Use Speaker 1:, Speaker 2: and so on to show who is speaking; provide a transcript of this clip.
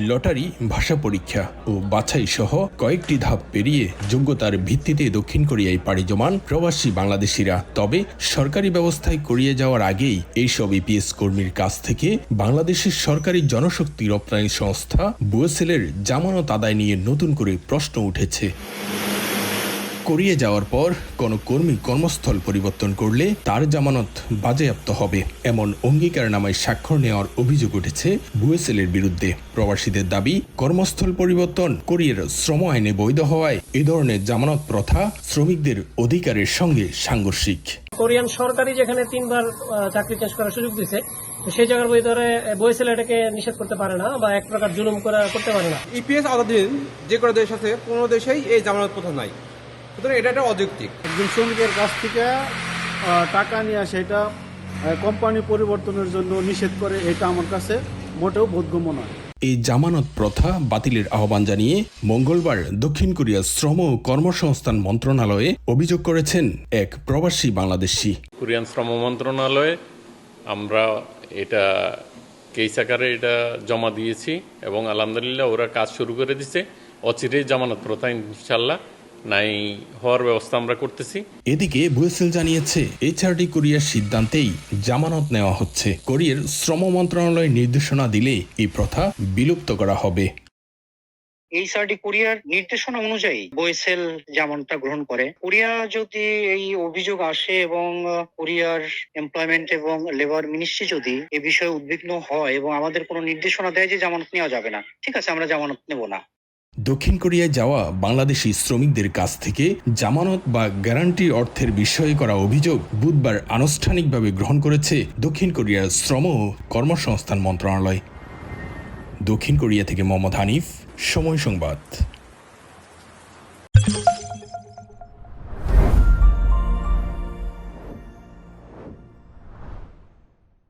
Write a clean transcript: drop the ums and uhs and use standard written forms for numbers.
Speaker 1: Lottery, ভাষা পরীক্ষা ও বাছাই সহ কয়েকটি ধাপ পেরিয়ে যোগ্যতার ভিত্তিতে দক্ষিণ কোরিয়ায় পাড়ি জমান প্রবাসী বাংলাদেশিরা। তবে সরকারি ব্যবস্থায় কোরিয়া যাওয়ার আগেই এইসব ইপিএস কর্মীর কাছ থেকে বাংলাদেশের সরকারি জনশক্তি রপ্তানি সংস্থা বুয়েসেলের জামানত আদায় নিয়ে নতুন করে প্রশ্ন উঠেছে। কোরিয়া যাওয়ার পর কোনো কর্মী কর্মস্থল পরিবর্তন করলে তার জামানত বাজেয়াপ্ত হবে, এমন অঙ্গীকারনামায় স্বাক্ষর নেওয়ার অভিযোগ উঠেছে বুয়েসেলের বিরুদ্ধে। প্রবাসীদের দাবি, কর্মস্থল পরিবর্তন কোরিয়ার শ্রম আইনে বৈধ হওয়ায় এ ধরনের জামানত প্রথা শ্রমিকদের অধিকারের সঙ্গে সাংঘর্ষিক।
Speaker 2: কোরিয়ান সরকারি যেখানে 3 বার চাকরি চেঞ্জ করার সুযোগ দিচ্ছে, সেই জায়গার ভিতরে বুয়েসেল এটাকে নিষেধ করতে পারে না বা এক প্রকার জুলুম করতে পারে না।
Speaker 3: ইপিএস আওতাধীন যে কোনো দেশ আছে, কোনো দেশেই এই জামানত প্রথা নাই, সুতরাং এটা একটা অযৌক্তিক।
Speaker 4: একজন শ্রমিকের কাছ থেকে টাকা নিয়ে সেটা কোম্পানি পরিবর্তনের জন্য নিষেধ করে, এটা আমার কাছে মোটেও বোধগম্য নয়।
Speaker 1: এই জামানত প্রথা বাতিলের আহ্বান জানিয়ে মঙ্গলবার দক্ষিণ কোরিয়ার শ্রম ও কর্মসংস্থান মন্ত্রণালয়ে অভিযোগ করেছেন এক প্রবাসী বাংলাদেশি।
Speaker 5: কোরিয়ান শ্রম মন্ত্রণালয়ে আমরা এটা কেস আকারে এটা জমা দিয়েছি এবং আলহামদুলিল্লাহ ওরা কাজ শুরু করে দিছে। অচিরেই জামানত প্রথা ইনশাল্লাহ নাই হওয়ার ব্যবস্থা আমরা করতেছি।
Speaker 1: এদিকে বুয়েসেল জানিয়েছে, এইচআরডি কোরিয়ার সিদ্ধান্তেই জামানত নেওয়া হচ্ছে। কোরিয়ার শ্রম মন্ত্রণালয় নির্দেশনা দিলে এই প্রথা বিলুপ্ত করা হবে।
Speaker 6: এইচআরডি কোরিয়ার নির্দেশনা অনুযায়ী বুয়েসেল জামানতটা গ্রহণ করে। কোরিয়া যদি এই অভিযোগ আসে এবং কোরিয়ার এমপ্লয়মেন্ট এবং লেবার মিনিস্ট্রি যদি এ বিষয়ে উদ্বিগ্ন হয় এবং আমাদের কোনো নির্দেশনা দেয় যে জামানত নেওয়া যাবে না, ঠিক আছে, আমরা জামানত নেব না।
Speaker 1: দক্ষিণ কোরিয়ায় যাওয়া বাংলাদেশি শ্রমিকদের কাছ থেকে জামানত বা গ্যারান্টি অর্থের বিষয়ে করা অভিযোগ বুধবার আনুষ্ঠানিকভাবে গ্রহণ করেছে দক্ষিণ কোরিয়ার শ্রম ও কর্মসংস্থান মন্ত্রণালয়। দক্ষিণ কোরিয়া থেকে মোহাম্মদ হানিফ, সময় সংবাদ।